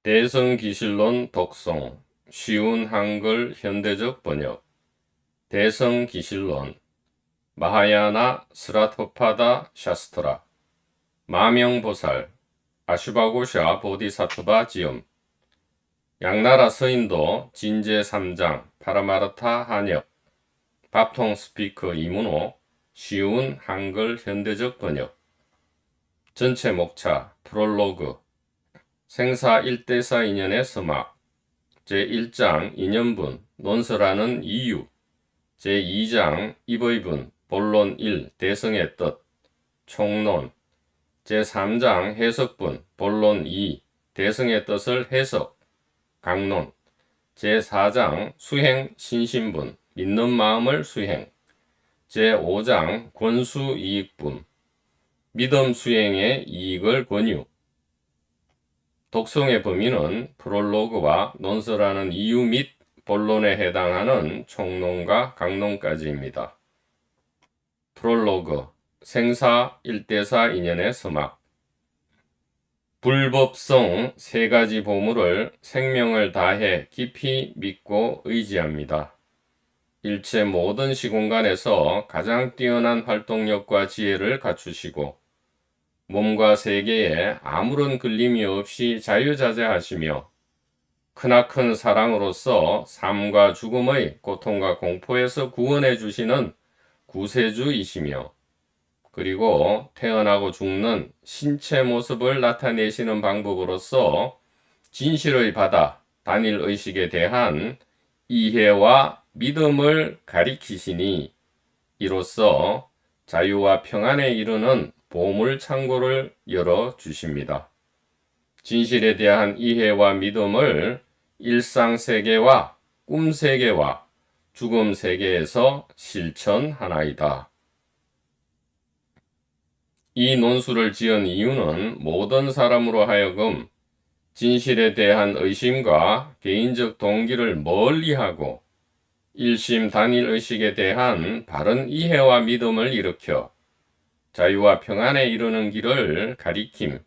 대성기실론 독송, 쉬운 한글 현대적 번역, 대성기실론, 마하야나 스라토파다 샤스트라, 마명보살, 아슈바고샤 보디사트바 지음, 양나라 서인도 진제 3장, 파라마르타 한역, 밥통 스피커 이문호, 쉬운 한글 현대적 번역, 전체 목차, 프롤로그, 생사 1대4 인연의 서막, 제1장 인연분, 논설하는 이유, 제2장 입의분, 본론 1, 대성의 뜻, 총론, 제3장 해석분, 본론 2, 대성의 뜻을 해석, 강론, 제4장 수행 신신분, 믿는 마음을 수행, 제5장 권수이익분, 믿음 수행의 이익을 권유, 독송의 범위는 프롤로그와 논설하는 이유 및 본론에 해당하는 총론과 강론까지입니다. 프롤로그, 생사 1대4 인연의 서막, 불법성 세 가지 보물을 생명을 다해 깊이 믿고 의지합니다. 일체 모든 시공간에서 가장 뛰어난 활동력과 지혜를 갖추시고 몸과 세계에 아무런 걸림이 없이 자유자재하시며 크나큰 사랑으로서 삶과 죽음의 고통과 공포에서 구원해 주시는 구세주이시며 그리고 태어나고 죽는 신체 모습을 나타내시는 방법으로서 진실의 바다, 단일의식에 대한 이해와 믿음을 가리키시니 이로써 자유와 평안에 이르는 보물 창고를 열어주십니다. 진실에 대한 이해와 믿음을 일상세계와 꿈세계와 죽음세계에서 실천하나이다. 이 논술을 지은 이유는 모든 사람으로 하여금 진실에 대한 의심과 개인적 동기를 멀리하고 일심 단일의식에 대한 바른 이해와 믿음을 일으켜 자유와 평안에 이르는 길을 가리킴,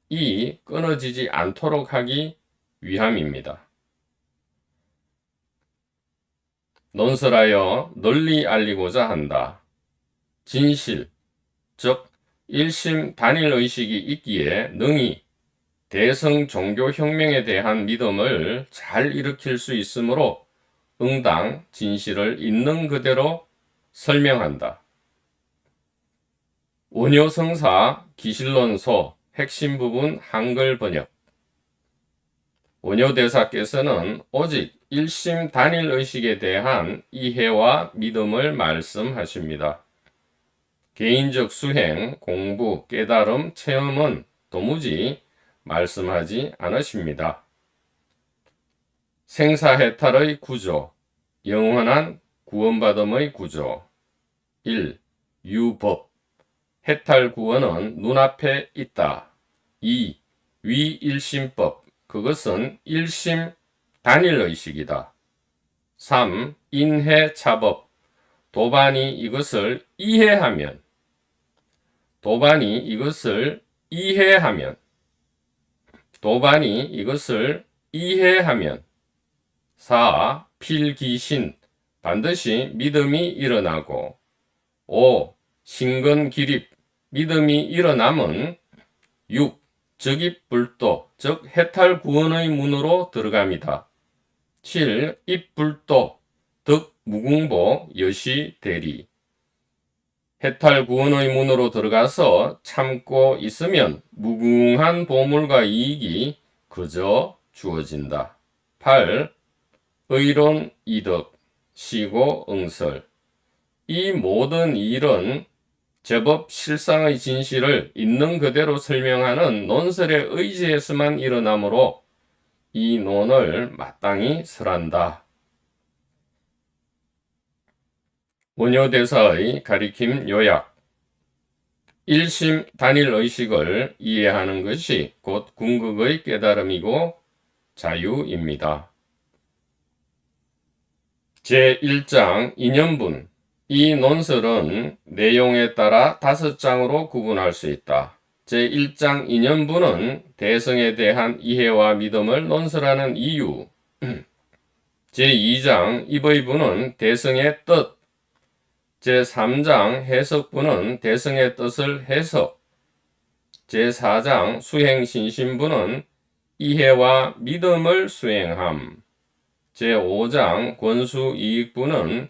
이 끊어지지 않도록 하기 위함입니다. 논설하여 널리 알리고자 한다. 진실, 즉 일심 단일의식이 있기에 능히 대성 종교혁명에 대한 믿음을 잘 일으킬 수 있으므로 응당 진실을 있는 그대로 설명한다. 원효성사 기실론소 핵심 부분 한글 번역. 원효대사께서는 오직 일심 단일의식에 대한 이해와 믿음을 말씀하십니다. 개인적 수행, 공부, 깨달음, 체험은 도무지 말씀하지 않으십니다. 생사해탈의 구조, 영원한 구원받음의 구조. 1. 유법, 해탈 구원은 눈앞에 있다. 2. 위일심법, 그것은 일심 단일의식이다. 3. 인해차법, 도반이 이것을 이해하면 4. 필기신, 반드시 믿음이 일어나고 5. 신근기립, 믿음이 일어남은 6. 적입불도, 즉 해탈 구원의 문으로 들어갑니다. 7. 입불도, 득무궁보 여시대리, 해탈 구원의 문으로 들어가서 참고 있으면 무궁한 보물과 이익이 그저 주어진다. 8. 의론 이득, 시고 응설, 이 모든 일은 제법 실상의 진실을 있는 그대로 설명하는 논설의 의지에서만 일어나므로 이 논을 마땅히 설한다. 원효대사의 가리킴 요약. 일심 단일의식을 이해하는 것이 곧 궁극의 깨달음이고 자유입니다. 제1장 인연분. 이 논설은 내용에 따라 5장으로 구분할 수 있다. 제1장 2년부는 대성에 대한 이해와 믿음을 논설하는 이유, 제2장 입의부는 대성의 뜻, 제3장 해석부는 대성의 뜻을 해석, 제4장 수행신심부는 이해와 믿음을 수행함, 제5장 권수이익부는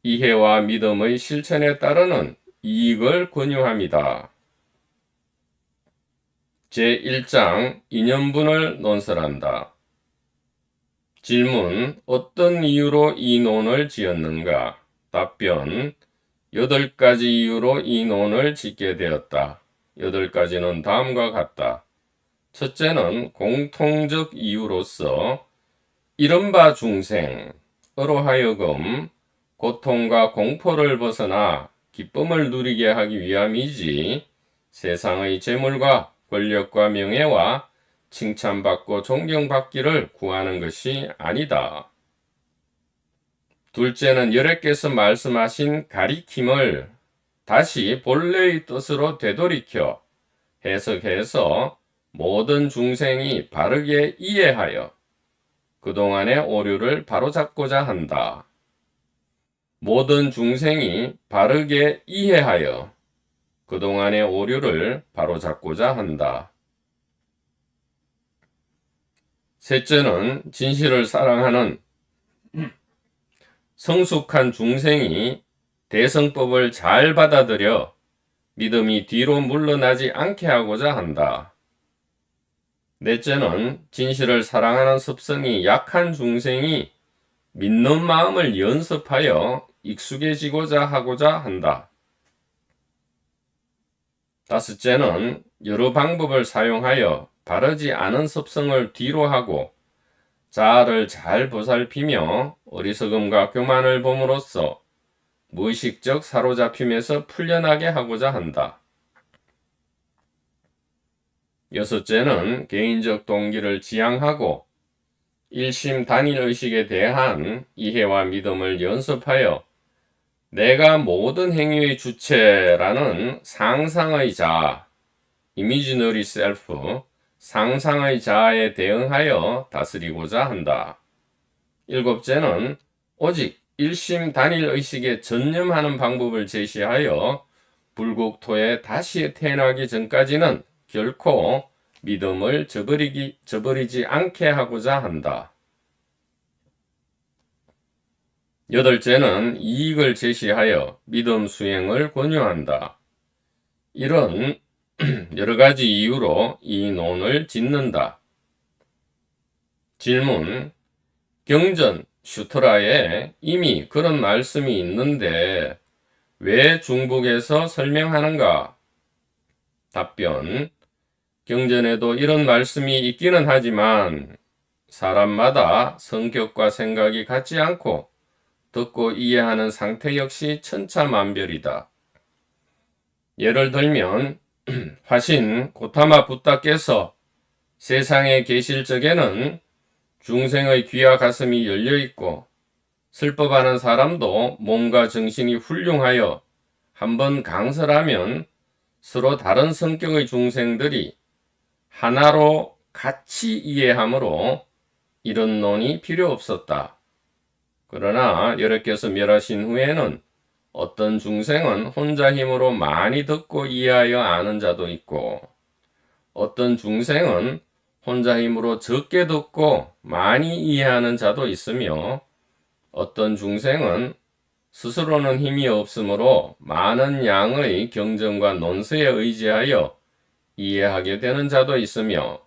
이해와 믿음의 실천에 따르는 이익을 권유합니다. 제1장 인연분을 논설한다. 질문: 어떤 이유로 이 논을 지었는가? 답변: 8가지 이유로 이 논을 짓게 되었다. 8가지는 다음과 같다. 첫째는 공통적 이유로서 이른바 중생으로 하여금 고통과 공포를 벗어나 기쁨을 누리게 하기 위함이지, 세상의 재물과 권력과 명예와 칭찬받고 존경받기를 구하는 것이 아니다. 둘째는 여러께서 말씀하신 가리킴을 다시 본래의 뜻으로 되돌이켜 해석해서 모든 중생이 바르게 이해하여 그동안의 오류를 바로잡고자 한다. 모든 중생이 바르게 이해하여 그동안의 오류를 바로잡고자 한다. 셋째는 진실을 사랑하는 성숙한 중생이 대성법을 잘 받아들여 믿음이 뒤로 물러나지 않게 하고자 한다. 넷째는 진실을 사랑하는 습성이 약한 중생이 믿는 마음을 연습하여 익숙해지고자 하고자 한다. 다섯째는 여러 방법을 사용하여 바르지 않은 습성을 뒤로 하고 자아를 잘 보살피며 어리석음과 교만을 범으로써 무의식적 사로잡힘에서 풀려나게 하고자 한다. 여섯째는 개인적 동기를 지향하고 일심 단일 의식에 대한 이해와 믿음을 연습하여 내가 모든 행위의 주체라는 상상의 자아, imaginary self, 상상의 자아에 대응하여 다스리고자 한다. 일곱째는 오직 일심 단일 의식에 전념하는 방법을 제시하여 불국토에 다시 태어나기 전까지는 결코 믿음을 저버리지 않게 하고자 한다. 여덟째는 이익을 제시하여 믿음 수행을 권유한다. 이런 여러 가지 이유로 이 논을 짓는다. 질문: 경전 슈트라에 이미 그런 말씀이 있는데 왜 중복해서 설명하는가? 답변: 경전에도 이런 말씀이 있기는 하지만 사람마다 성격과 생각이 같지 않고 듣고 이해하는 상태 역시 천차만별이다. 예를 들면 화신 고타마 붓다께서 세상에 계실 적에는 중생의 귀와 가슴이 열려있고 슬퍼하는 사람도 몸과 정신이 훌륭하여 한번 강설하면 서로 다른 성격의 중생들이 하나로 같이 이해하므로 이런 논이 필요 없었다. 그러나 여러께서 멸하신 후에는 어떤 중생은 혼자 힘으로 많이 듣고 이해하여 아는 자도 있고 어떤 중생은 혼자 힘으로 적게 듣고 많이 이해하는 자도 있으며 어떤 중생은 스스로는 힘이 없으므로 많은 양의 경전과 논서에 의지하여 이해하게 되는 자도 있으며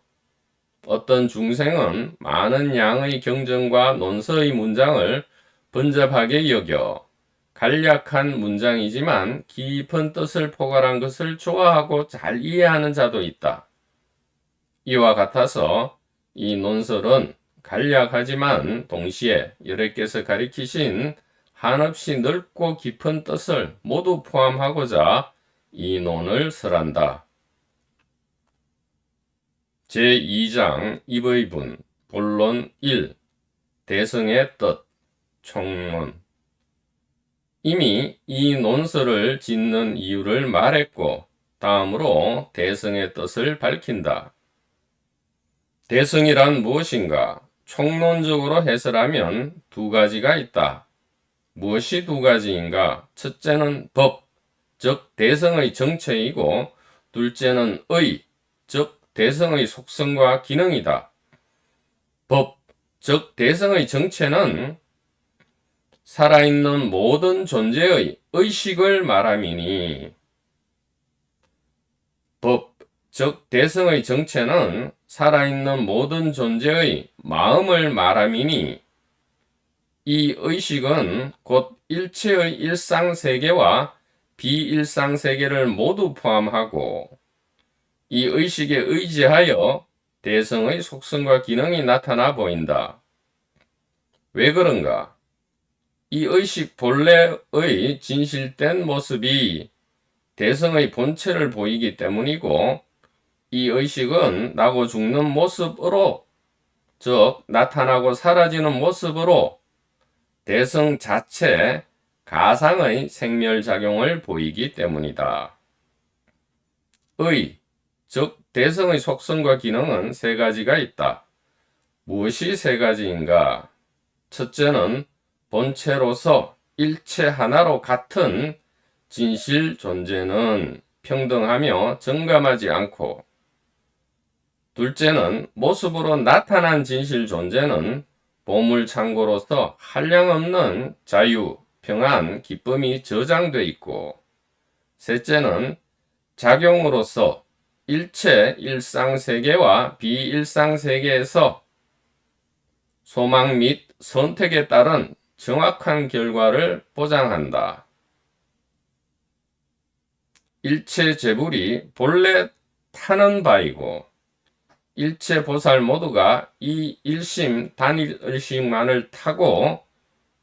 어떤 중생은 많은 양의 경전과 논서의 문장을 번잡하게 여겨 간략한 문장이지만 깊은 뜻을 포괄한 것을 좋아하고 잘 이해하는 자도 있다. 이와 같아서 이 논설은 간략하지만 동시에 여러께서 가리키신 한없이 넓고 깊은 뜻을 모두 포함하고자 이 논을 설한다. 제2장 입의분 본론 1 대성의 뜻 총론. 이미 이 논설을 짓는 이유를 말했고 다음으로 대성의 뜻을 밝힌다. 대성이란 무엇인가? 총론적으로 해설하면 두 가지가 있다. 무엇이 두 가지인가? 첫째는 법, 즉 대성의 정체이고, 둘째는 의, 즉 대성의 속성과 기능이다. 법, 즉 대성의 정체는 살아있는 모든 존재의 의식을 말함이니, 법, 즉 대성의 정체는 살아있는 모든 존재의 마음을 말함이니, 이 의식은 곧 일체의 일상세계와 비일상세계를 모두 포함하고, 이 의식에 의지하여 대성의 속성과 기능이 나타나 보인다. 왜 그런가? 이 의식 본래의 진실된 모습이 대성의 본체를 보이기 때문이고, 이 의식은 나고 죽는 모습으로, 즉 나타나고 사라지는 모습으로 대성 자체 가상의 생멸작용을 보이기 때문이다. 의, 즉 대성의 속성과 기능은 세 가지가 있다. 무엇이 세 가지인가? 첫째는 본체로서 일체 하나로 같은 진실 존재는 평등하며 정감하지 않고, 둘째는 모습으로 나타난 진실 존재는 보물창고로서 한량없는 자유, 평안, 기쁨이 저장돼 있고, 셋째는 작용으로서 일체 일상세계와 비일상세계에서 소망 및 선택에 따른 정확한 결과를 보장한다. 일체 재불이 본래 타는 바이고, 일체 보살 모두가 이 일심 단일의식만을 타고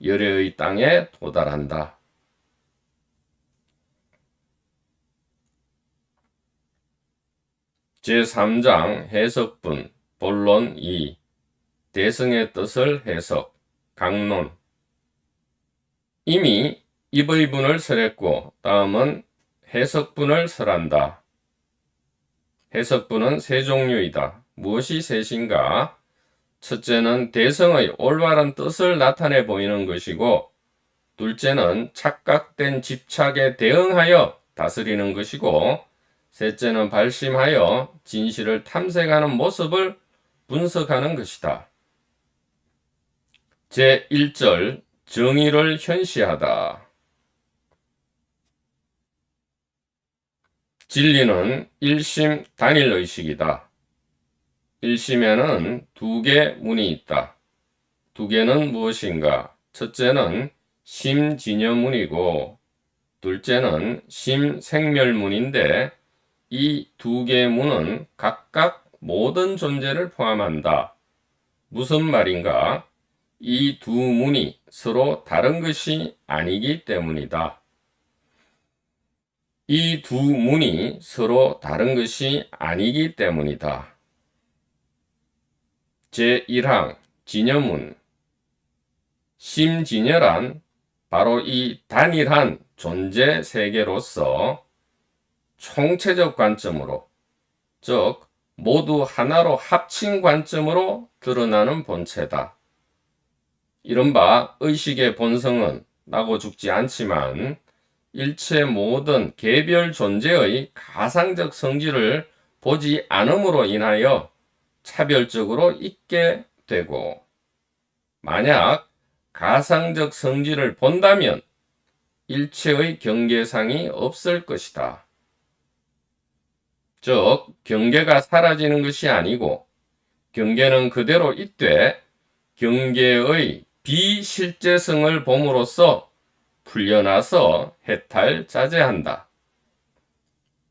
열애의 땅에 도달한다. 제3장 해석분 본론 2 대성의 뜻을 해석 강론. 이미 입의 분을 설했고, 다음은 해석분을 설한다. 해석분은 세 종류이다. 무엇이 셋인가? 첫째는 대성의 올바른 뜻을 나타내 보이는 것이고, 둘째는 착각된 집착에 대응하여 다스리는 것이고, 셋째는 발심하여 진실을 탐색하는 모습을 분석하는 것이다. 제1절 정의를 현시하다. 진리는 일심 단일의식이다. 일심에는 두 개 문이 있다. 두 개는 무엇인가? 첫째는 심진여문이고, 둘째는 심생멸문인데, 이 두 개의 문은 각각 모든 존재를 포함한다. 무슨 말인가? 이 두 문이 서로 다른 것이 아니기 때문이다. 이 두 문이 서로 다른 것이 아니기 때문이다. 제1항 진여문. 심진여란 바로 이 단일한 존재 세계로서 총체적 관점으로, 즉 모두 하나로 합친 관점으로 드러나는 본체다. 이른바 의식의 본성은 나고 죽지 않지만 일체 모든 개별 존재의 가상적 성질을 보지 않음으로 인하여 차별적으로 있게 되고, 만약 가상적 성질을 본다면 일체의 경계상이 없을 것이다. 즉 경계가 사라지는 것이 아니고, 경계는 그대로 있되 경계의 비실제성을 봄으로써 풀려나서 해탈자제한다.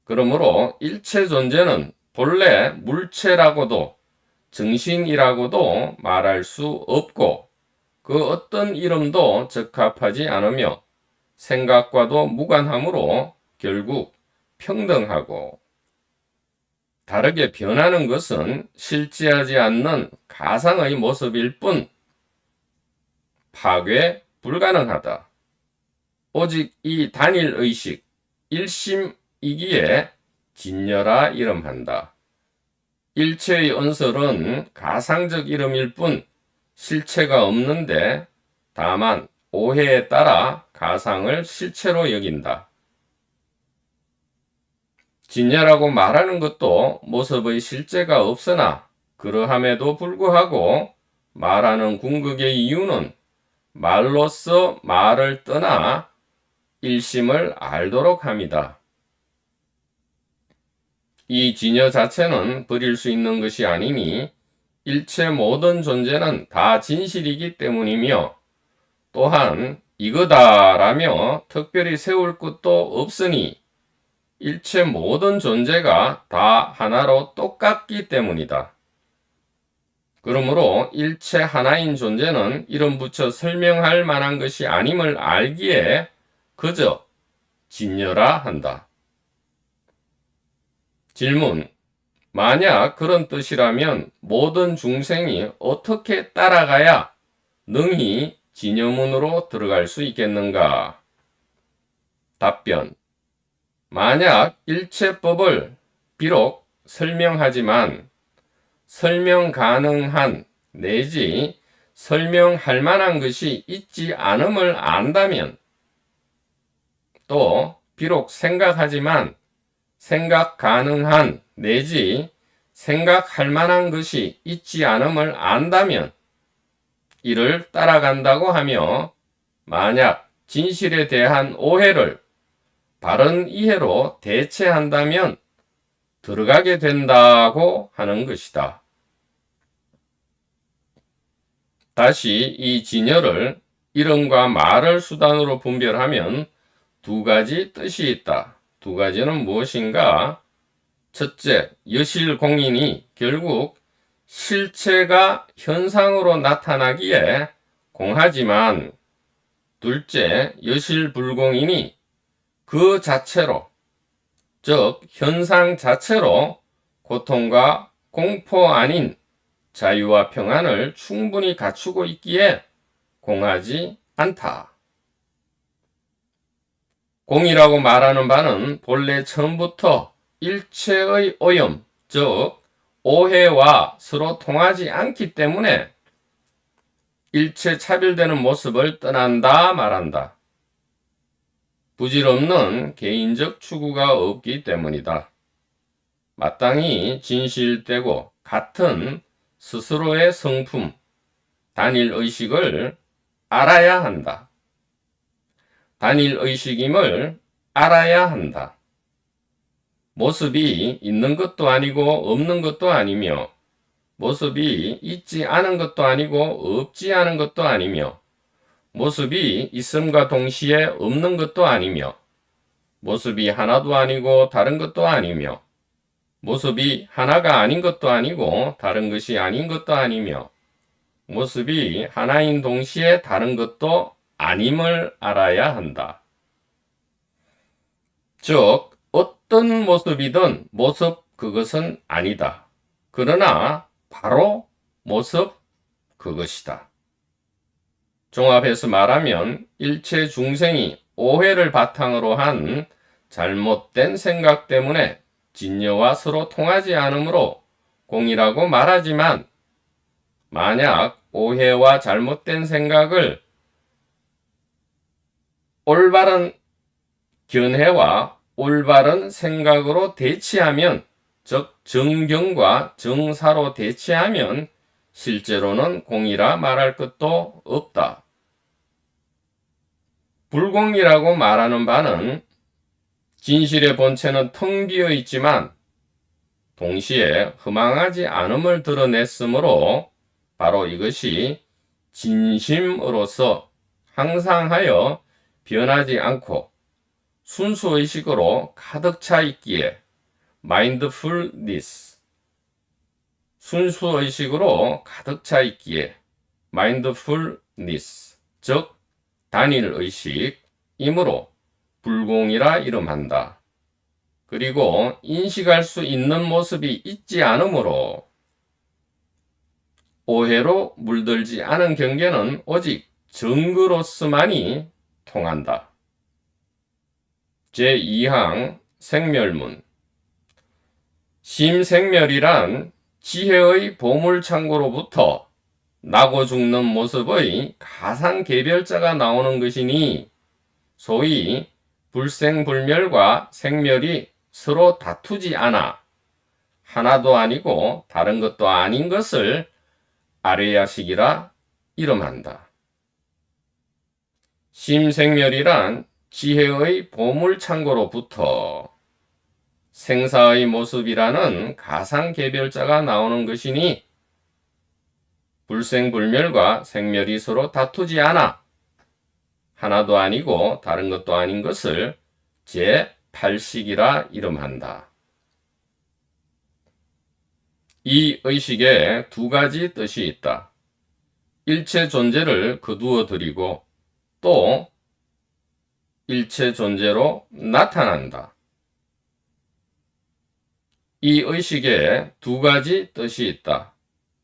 그러므로 일체 존재는 본래 물체라고도 정신이라고도 말할 수 없고, 그 어떤 이름도 적합하지 않으며 생각과도 무관하므로 결국 평등하고, 다르게 변하는 것은 실제하지 않는 가상의 모습일 뿐 파괴 불가능하다. 오직 이 단일의식, 일심이기에 진여라 이름한다. 일체의 언설은 가상적 이름일 뿐 실체가 없는데 다만 오해에 따라 가상을 실체로 여긴다. 진여라고 말하는 것도 모습의 실제가 없으나 그러함에도 불구하고 말하는 궁극의 이유는 말로써 말을 떠나 일심을 알도록 함이다. 이 진여 자체는 버릴 수 있는 것이 아니니 일체 모든 존재는 다 진실이기 때문이며 또한 이거다라며 특별히 세울 것도 없으니 일체 모든 존재가 다 하나로 똑같기 때문이다. 그러므로 일체 하나인 존재는 이름 붙여 설명할 만한 것이 아님을 알기에 그저 진여라 한다. 질문. 만약 그런 뜻이라면 모든 중생이 어떻게 따라가야 능히 진여문으로 들어갈 수 있겠는가? 답변. 만약 일체법을 비록 설명하지만 설명 가능한 내지 설명할 만한 것이 있지 않음을 안다면 또 비록 생각하지만 생각 가능한 내지 생각할 만한 것이 있지 않음을 안다면 이를 따라간다고 하며 만약 진실에 대한 오해를 바른 이해로 대체한다면 들어가게 된다고 하는 것이다. 다시 이 진여를 이름과 말을 수단으로 분별하면 두 가지 뜻이 있다. 두 가지는 무엇인가? 첫째, 여실공인이 결국 실체가 현상으로 나타나기에 공하지만 둘째, 여실불공인이 그 자체로 즉 현상 자체로 고통과 공포 아닌 자유와 평안을 충분히 갖추고 있기에 공하지 않다. 공이라고 말하는 바는 본래 처음부터 일체의 오염, 즉 오해와 서로 통하지 않기 때문에 일체 차별되는 모습을 떠난다 말한다. 부질없는 개인적 추구가 없기 때문이다. 마땅히 진실되고 같은 스스로의 성품, 단일의식을 알아야 한다. 단일의식임을 알아야 한다. 모습이 있는 것도 아니고 없는 것도 아니며 모습이 있지 않은 것도 아니고 없지 않은 것도 아니며 모습이 있음과 동시에 없는 것도 아니며 모습이 하나도 아니고 다른 것도 아니며 모습이 하나가 아닌 것도 아니고 다른 것이 아닌 것도 아니며 모습이 하나인 동시에 다른 것도 아님을 알아야 한다. 즉 어떤 모습이든 모습 그것은 아니다. 그러나 바로 모습 그것이다. 종합해서 말하면 일체 중생이 오해를 바탕으로 한 잘못된 생각 때문에 진여와 서로 통하지 않으므로 공이라고 말하지만 만약 오해와 잘못된 생각을 올바른 견해와 올바른 생각으로 대치하면 즉 정경과 정사로 대치하면 실제로는 공이라 말할 것도 없다. 불공이라고 말하는 바는 진실의 본체는 텅 비어 있지만 동시에 허망하지 않음을 드러냈으므로 바로 이것이 진심으로서 항상 하여 변하지 않고 순수의식으로 가득 차 있기에 mindfulness 순수의식으로 가득 차 있기에 mindfulness 즉 단일의식이므로 불공이라 이름한다. 그리고 인식할 수 있는 모습이 있지 않으므로 오해로 물들지 않은 경계는 오직 정거로서만이 통한다. 제2항 생멸문 심생멸이란 지혜의 보물창고로부터 나고 죽는 모습의 가상개별자가 나오는 것이니 소위 불생불멸과 생멸이 서로 다투지 않아 하나도 아니고 다른 것도 아닌 것을 아레야식이라 이름한다. 심생멸이란 지혜의 보물창고로부터 생사의 모습이라는 가상개별자가 나오는 것이니 불생불멸과 생멸이 서로 다투지 않아 하나도 아니고 다른 것도 아닌 것을 제8식이라 이름한다. 이 의식에 두 가지 뜻이 있다. 일체 존재를 거두어 들이고 또 일체 존재로 나타난다. 이 의식에 두 가지 뜻이 있다.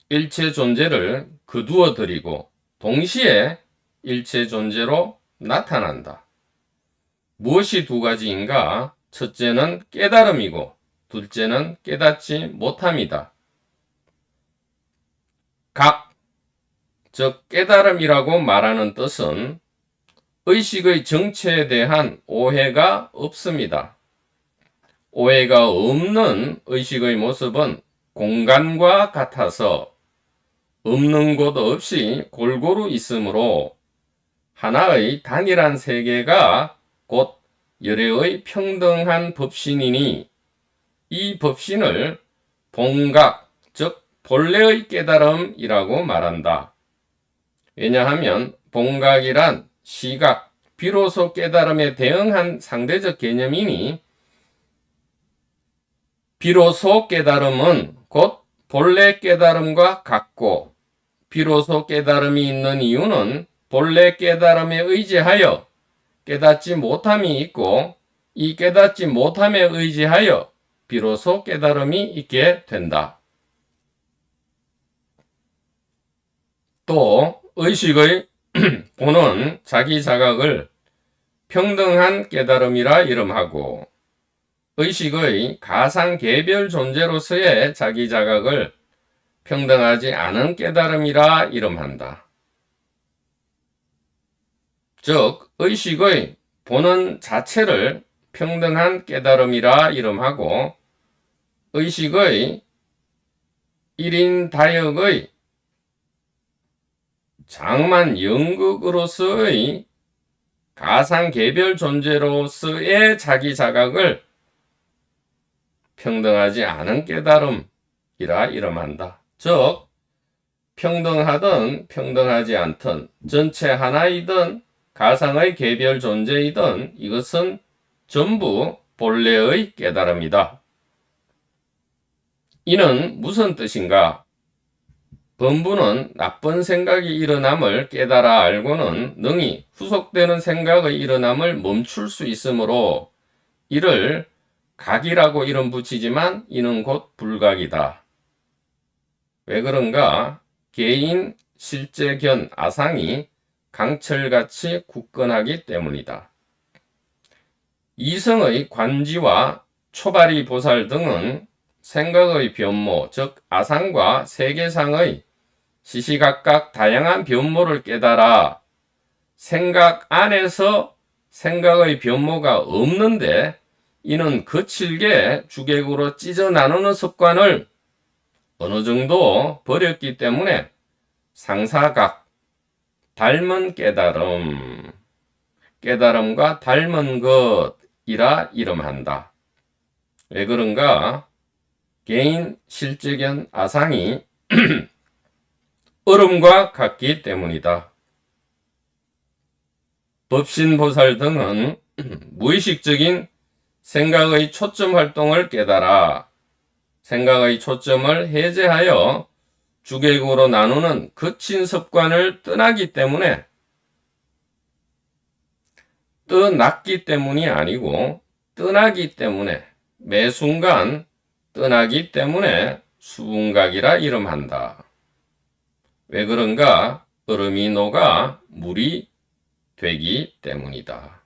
일체 존재를 거두어 들이고 동시에 일체 존재로 나타난다. 무엇이 두 가지인가? 첫째는 깨달음이고 둘째는 깨닫지 못함이다. 각, 즉 깨달음이라고 말하는 뜻은 의식의 정체에 대한 오해가 없습니다. 오해가 없는 의식의 모습은 공간과 같아서 없는 곳 없이 골고루 있으므로 하나의 단일한 세계가 곧 열애의 평등한 법신이니 이 법신을 본각, 즉 본래의 깨달음이라고 말한다. 왜냐하면 본각이란 시각, 비로소 깨달음에 대응한 상대적 개념이니 비로소 깨달음은 곧 본래 깨달음과 같고 비로소 깨달음이 있는 이유는 본래 깨달음에 의지하여 깨닫지 못함이 있고 이 깨닫지 못함에 의지하여 비로소 깨달음이 있게 된다. 또 의식의 본은 자기 자각을 평등한 깨달음이라 이름하고 의식의 가상개별 존재로서의 자기 자각을 평등하지 않은 깨달음이라 이름한다. 즉 의식의 본은 자체를 평등한 깨달음이라 이름하고 의식의 1인 다역의 장만 영극으로서의 가상개별 존재로서의 자기 자각을 평등하지 않은 깨달음이라 이름한다. 즉 평등하든 평등하지 않든 전체 하나이든 가상의 개별 존재이든 이것은 전부 본래의 깨달음이다. 이는 무슨 뜻인가? 범부는 나쁜 생각이 일어남을 깨달아 알고는 능히 후속되는 생각의 일어남을 멈출 수 있으므로 이를 각이라고 이름 붙이지만 이는 곧 불각이다. 왜 그런가? 개인 실제견 아상이 강철같이 굳건하기 때문이다. 이성의 관지와 초발이 보살 등은 생각의 변모, 즉 아상과 세계상의 시시각각 다양한 변모를 깨달아 생각 안에서 생각의 변모가 없는데 이는 거칠게 주객으로 찢어 나누는 습관을 어느 정도 버렸기 때문에 상사각, 닮은 깨달음, 깨달음과 닮은 것이라 이름한다. 왜 그런가? 개인 실제견 아상이 얼음과 같기 때문이다. 법신보살 등은 무의식적인 생각의 초점 활동을 깨달아 생각의 초점을 해제하여 주객으로 나누는 거친 습관을 떠나기 때문에 떠났기 때문이 아니고 떠나기 때문에 매 순간 떠나기 때문에 수분각이라 이름한다. 왜 그런가? 얼음이 녹아 물이 되기 때문이다.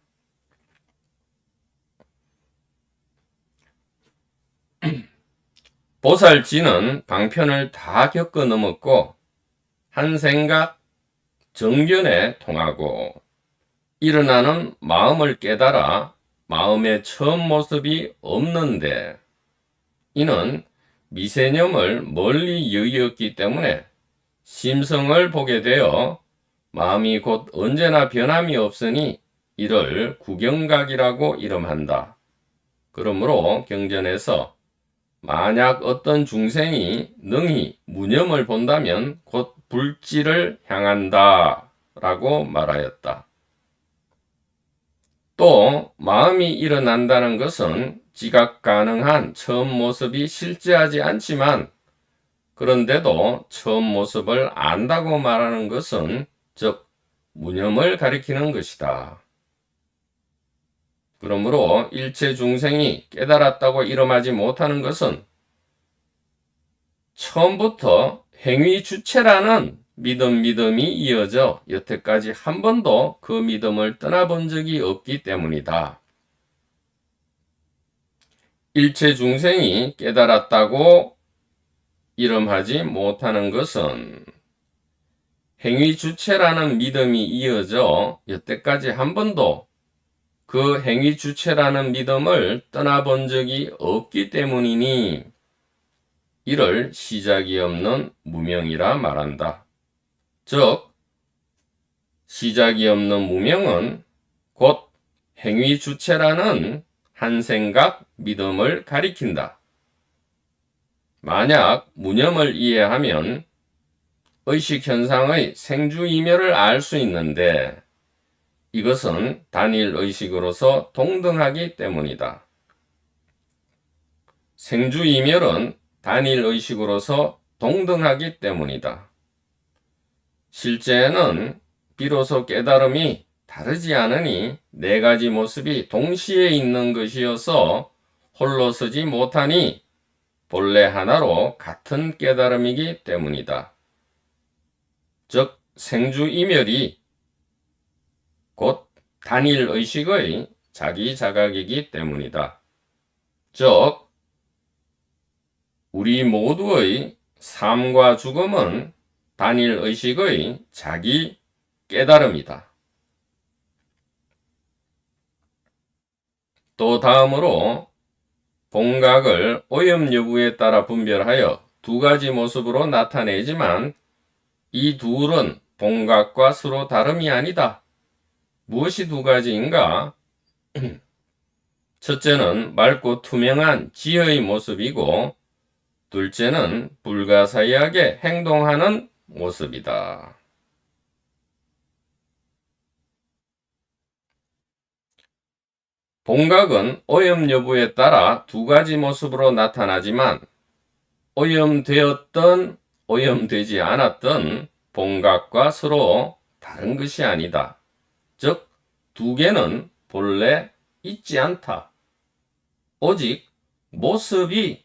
보살지는 방편을 다 겪어 넘었고 한 생각 정견에 통하고 일어나는 마음을 깨달아 마음의 처음 모습이 없는데 이는 미세념을 멀리 여기었기 때문에 심성을 보게 되어 마음이 곧 언제나 변함이 없으니 이를 구경각이라고 이름한다. 그러므로 경전에서 만약 어떤 중생이 능히 무념을 본다면 곧 불지를 향한다 라고 말하였다. 또 마음이 일어난다는 것은 지각 가능한 처음 모습이 실제하지 않지만 그런데도 처음 모습을 안다고 말하는 것은 즉 무념을 가리키는 것이다. 그러므로 일체 중생이 깨달았다고 이름하지 못하는 것은 처음부터 행위 주체라는 믿음이 이어져 여태까지 한 번도 그 믿음을 떠나본 적이 없기 때문이다. 일체 중생이 깨달았다고 이름하지 못하는 것은 행위 주체라는 믿음이 이어져 여태까지 한 번도 그 행위 주체라는 믿음을 떠나본 적이 없기 때문이니 이를 시작이 없는 무명이라 말한다. 즉 시작이 없는 무명은 곧 행위 주체라는 한 생각 믿음을 가리킨다. 만약 무념을 이해하면 의식 현상의 생주이멸을 알 수 있는데 이것은 단일 의식으로서 동등하기 때문이다. 생주이멸은 단일 의식으로서 동등하기 때문이다. 실제는 비로소 깨달음이 다르지 않으니 네 가지 모습이 동시에 있는 것이어서 홀로 서지 못하니 본래 하나로 같은 깨달음이기 때문이다. 즉 생주이멸이 곧 단일 의식의 자기 자각이기 때문이다. 즉 우리 모두의 삶과 죽음은 단일 의식의 자기 깨달음이다. 또 다음으로 본각을 오염 여부에 따라 분별하여 두 가지 모습으로 나타내지만 이 둘은 본각과 서로 다름이 아니다. 무엇이 두 가지인가? 첫째는 맑고 투명한 지혜의 모습이고 둘째는 불가사의하게 행동하는 모습이다. 본각은 오염 여부에 따라 두 가지 모습으로 나타나지만 오염되었던 오염되지 않았던 본각과 서로 다른 것이 아니다. 즉 두 개는 본래 있지 않다. 오직 모습이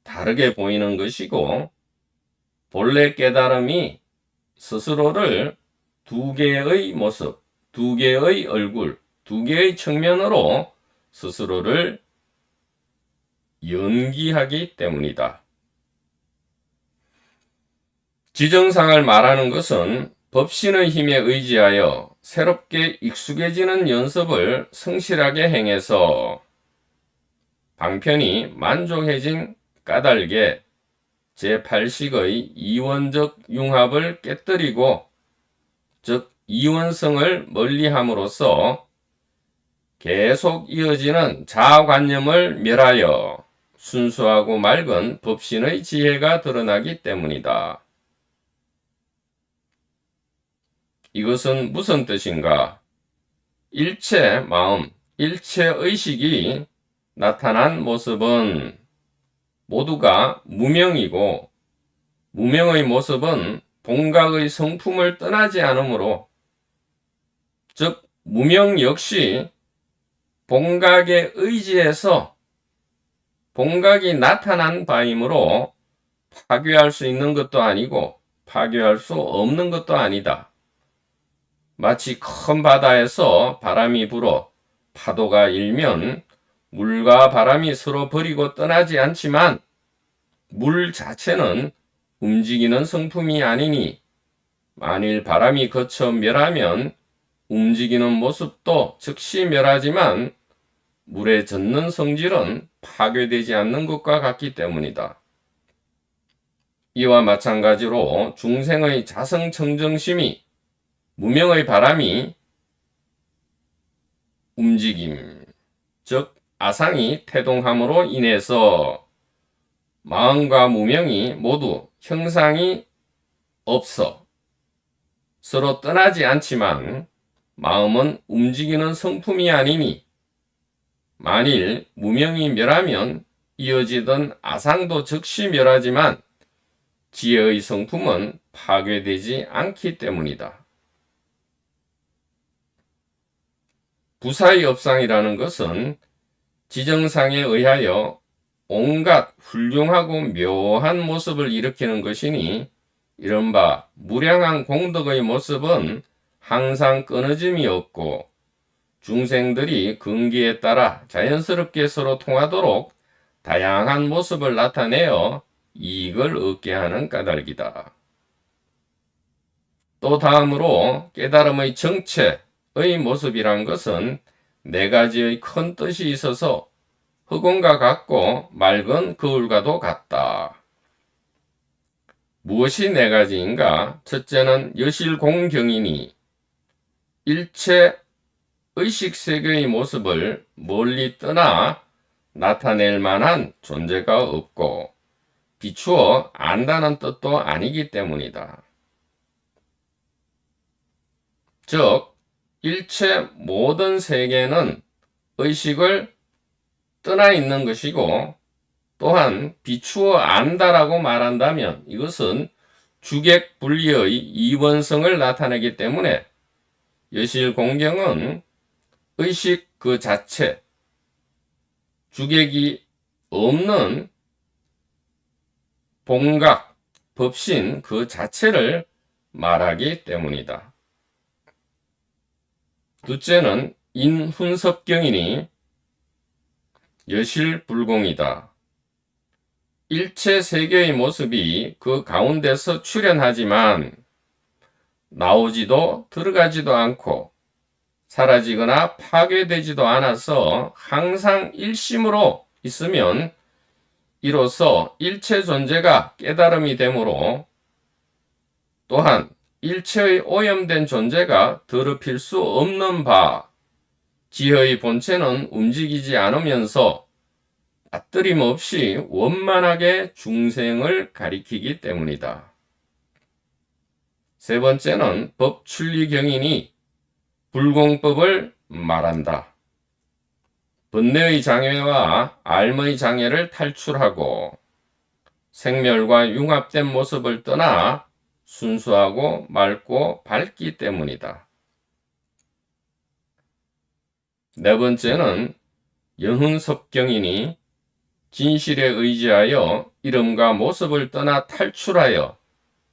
다르게 보이는 것이고 본래 깨달음이 스스로를 두 개의 모습, 두 개의 얼굴, 두 개의 측면으로 스스로를 연기하기 때문이다. 지정상을 말하는 것은 법신의 힘에 의지하여 새롭게 익숙해지는 연습을 성실하게 행해서 방편이 만족해진 까닭에 제8식의 이원적 융합을 깨뜨리고 즉 이원성을 멀리함으로써 계속 이어지는 자아관념을 멸하여 순수하고 맑은 법신의 지혜가 드러나기 때문이다. 이것은 무슨 뜻인가? 일체 마음, 일체 의식이 나타난 모습은 모두가 무명이고 무명의 모습은 본각의 성품을 떠나지 않으므로 즉 무명 역시 본각에 의지해서 본각이 나타난 바이므로 파괴할 수 있는 것도 아니고 파괴할 수 없는 것도 아니다. 마치 큰 바다에서 바람이 불어 파도가 일면 물과 바람이 서로 버리고 떠나지 않지만 물 자체는 움직이는 성품이 아니니 만일 바람이 거쳐 멸하면 움직이는 모습도 즉시 멸하지만 물에 젖는 성질은 파괴되지 않는 것과 같기 때문이다. 이와 마찬가지로 중생의 자성청정심이 무명의 바람이 움직임, 즉 아상이 태동함으로 인해서 마음과 무명이 모두 형상이 없어 서로 떠나지 않지만 마음은 움직이는 성품이 아니니 만일 무명이 멸하면 이어지던 아상도 즉시 멸하지만 지혜의 성품은 파괴되지 않기 때문이다. 부사의 업상이라는 것은 지정상에 의하여 온갖 훌륭하고 묘한 모습을 일으키는 것이니 이른바 무량한 공덕의 모습은 항상 끊어짐이 없고 중생들이 근기에 따라 자연스럽게 서로 통하도록 다양한 모습을 나타내어 이익을 얻게 하는 까닭이다. 또 다음으로 깨달음의 정체의 모습이란 것은 네 가지의 큰 뜻이 있어서 흑원과 같고 맑은 거울과도 같다. 무엇이 네 가지인가? 첫째는 여실공경이니 일체 의식세계의 모습을 멀리 떠나 나타낼 만한 존재가 없고 비추어 안다는 뜻도 아니기 때문이다. 즉, 일체 모든 세계는 의식을 떠나 있는 것이고 또한 비추어 안다라고 말한다면 이것은 주객 분리의 이원성을 나타내기 때문에 여실공경은 의식 그 자체, 주객이 없는 본각, 법신 그 자체를 말하기 때문이다. 둘째는 인훈섭경이니 여실불공이다. 일체 세계의 모습이 그 가운데서 출현하지만 나오지도 들어가지도 않고 사라지거나 파괴되지도 않아서 항상 일심으로 있으면 이로써 일체 존재가 깨달음이 되므로 또한 일체의 오염된 존재가 더럽힐 수 없는 바 지혜의 본체는 움직이지 않으면서 빠뜨림 없이 원만하게 중생을 가리키기 때문이다. 세 번째는 법춘리경이니 불공법을 말한다. 번뇌의 장애와 알의 장애를 탈출하고 생멸과 융합된 모습을 떠나 순수하고 맑고 밝기 때문이다. 네 번째는 영흥섭경이니 진실에 의지하여 이름과 모습을 떠나 탈출하여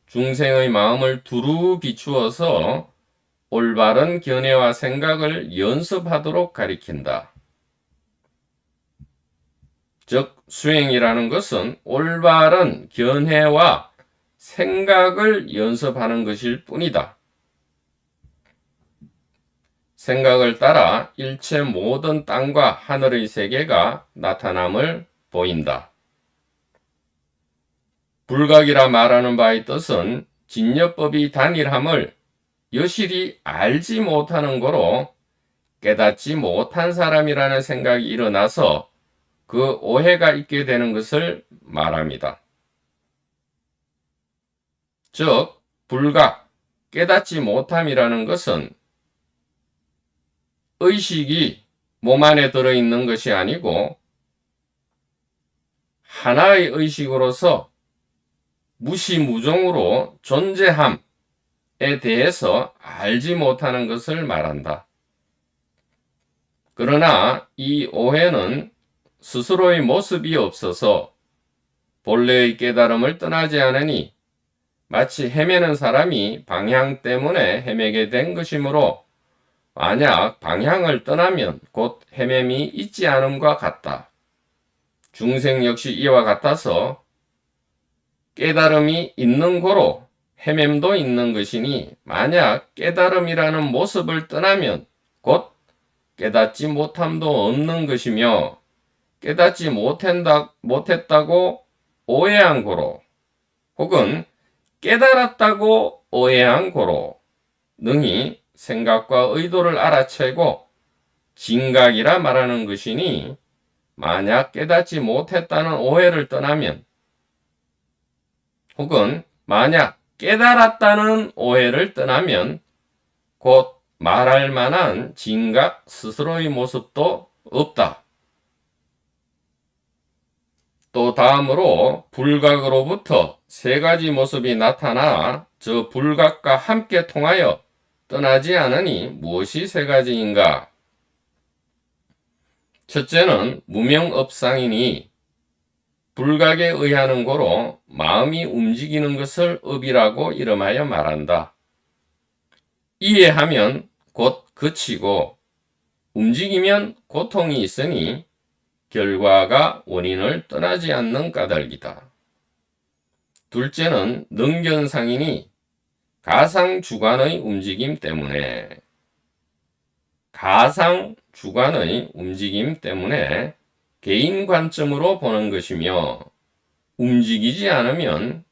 중생의 마음을 두루 비추어서 올바른 견해와 생각을 연습하도록 가리킨다. 즉 수행이라는 것은 올바른 견해와 생각을 연습하는 것일 뿐이다. 생각을 따라 일체 모든 땅과 하늘의 세계가 나타남을 보인다. 불각이라 말하는 바의 뜻은 진여법이 단일함을 여실히 알지 못하는 거로 깨닫지 못한 사람이라는 생각이 일어나서 그 오해가 있게 되는 것을 말합니다. 즉, 불각, 깨닫지 못함이라는 것은 의식이 몸 안에 들어있는 것이 아니고 하나의 의식으로서 무시무종으로 존재함에 대해서 알지 못하는 것을 말한다. 그러나 이 오해는 스스로의 모습이 없어서 본래의 깨달음을 떠나지 않으니 마치 헤매는 사람이 방향 때문에 헤매게 된 것이므로 만약 방향을 떠나면 곧 헤매미 있지 않음과 같다. 중생 역시 이와 같아서 깨달음이 있는 고로 헤맴도 있는 것이니 만약 깨달음이라는 모습을 떠나면 곧 깨닫지 못함도 없는 것이며 깨닫지 못했다고 오해한 고로 혹은 깨달았다고 오해한 고로 능히 생각과 의도를 알아채고 진각이라 말하는 것이니 만약 깨닫지 못했다는 오해를 떠나면 혹은 만약 깨달았다는 오해를 떠나면 곧 말할 만한 진각 스스로의 모습도 없다. 또 다음으로 불각으로부터 세 가지 모습이 나타나 저 불각과 함께 통하여 떠나지 않으니 무엇이 세 가지인가? 첫째는 무명업상이니 불각에 의하는 고로 마음이 움직이는 것을 업이라고 이름하여 말한다. 이해하면 곧 그치고 움직이면 고통이 있으니 결과가 원인을 떠나지 않는 까닭이다. 둘째는 능견상이니 가상주관의 움직임 때문에 개인 관점으로 보는 것이며 움직이지 않으면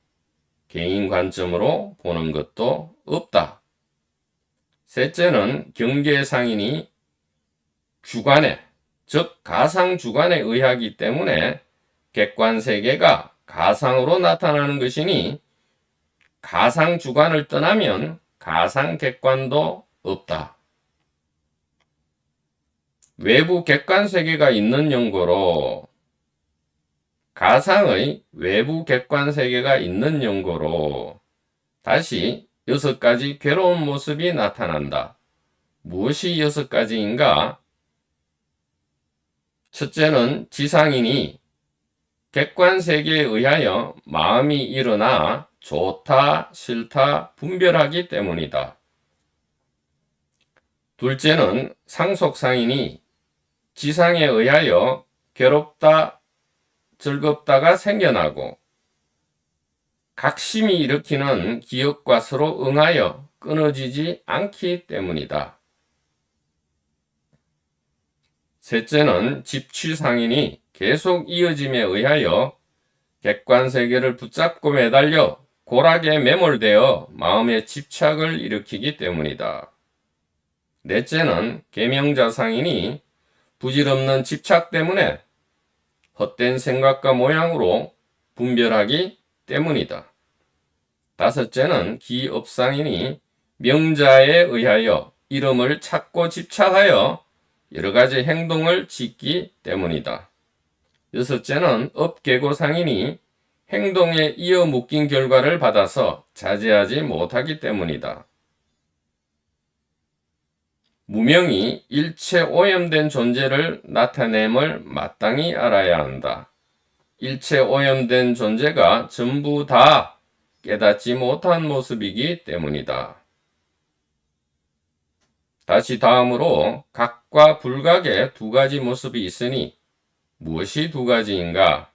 개인 관점으로 보는 것도 없다. 셋째는 경계상이니 주관에 즉 가상주관에 의하기 때문에 객관세계가 가상으로 나타나는 것이니 가상주관을 떠나면 가상객관도 없다. 외부 객관세계가 있는 연고로 가상의 외부 객관세계가 있는 연고로 다시 6가지 괴로운 모습이 나타난다. 무엇이 6가지인가? 첫째는 지상이니 객관세계에 의하여 마음이 일어나 좋다, 싫다 분별하기 때문이다. 둘째는 상속상이니 지상에 의하여 괴롭다, 즐겁다가 생겨나고 각심이 일으키는 기억과 서로 응하여 끊어지지 않기 때문이다. 셋째는 집취상이니 계속 이어짐에 의하여 객관세계를 붙잡고 매달려 고락에 매몰되어 마음의 집착을 일으키기 때문이다. 넷째는 계명자상이니 부질없는 집착 때문에 헛된 생각과 모양으로 분별하기 때문이다. 다섯째는 기업상이니 명자에 의하여 이름을 찾고 집착하여 여러가지 행동을 짓기 때문이다. 여섯째는 업계고상이니 행동에 이어 묶인 결과를 받아서 자제하지 못하기 때문이다. 무명이 일체 오염된 존재를 나타냄을 마땅히 알아야 한다. 일체 오염된 존재가 전부 다 깨닫지 못한 모습이기 때문이다. 다시 다음으로 각과 불각의 2가지 모습이 있으니 무엇이 2가지인가?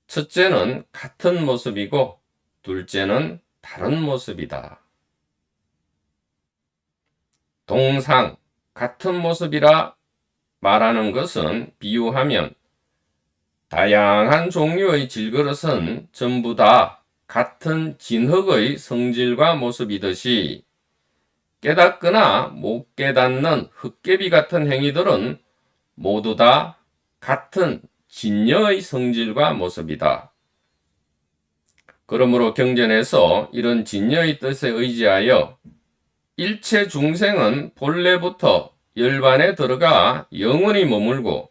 첫째는 같은 모습이고 둘째는 다른 모습이다. 동상, 같은 모습이라 말하는 것은 비유하면 다양한 종류의 질그릇은 전부 다 같은 진흙의 성질과 모습이듯이 깨닫거나 못 깨닫는 흙개비 같은 행위들은 모두 다 같은 진여의 성질과 모습이다. 그러므로 경전에서 이런 진여의 뜻에 의지하여 일체 중생은 본래부터 열반에 들어가 영원히 머물고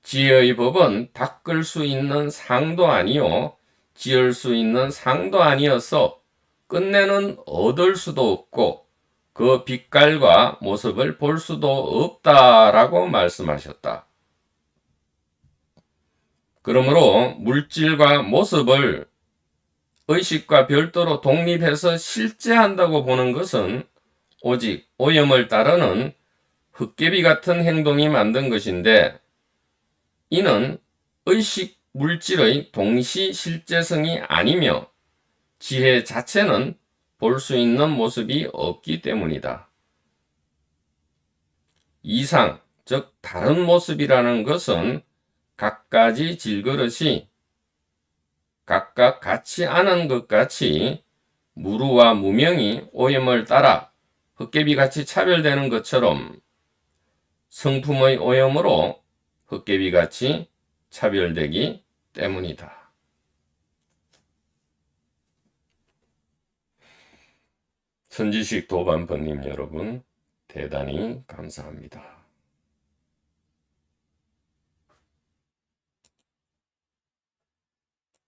지혜의 법은 닦을 수 있는 상도 아니요 지을 수 있는 상도 아니어서 끝내는 얻을 수도 없고 그 빛깔과 모습을 볼 수도 없다라고 말씀하셨다. 그러므로 물질과 모습을 의식과 별도로 독립해서 실제한다고 보는 것은 오직 오염을 따르는 헛개비 같은 행동이 만든 것인데 이는 의식 물질의 동시 실제성이 아니며 지혜 자체는 볼 수 있는 모습이 없기 때문이다. 이상, 즉 다른 모습이라는 것은 갖가지 질그릇이 각각 같지 않은 것 같이 무루와 무명이 오염을 따라 헛개비같이 차별되는 것처럼 성품의 오염으로 헛개비같이 차별되기 때문이다. 선지식 도반번님 여러분, 대단히 감사합니다.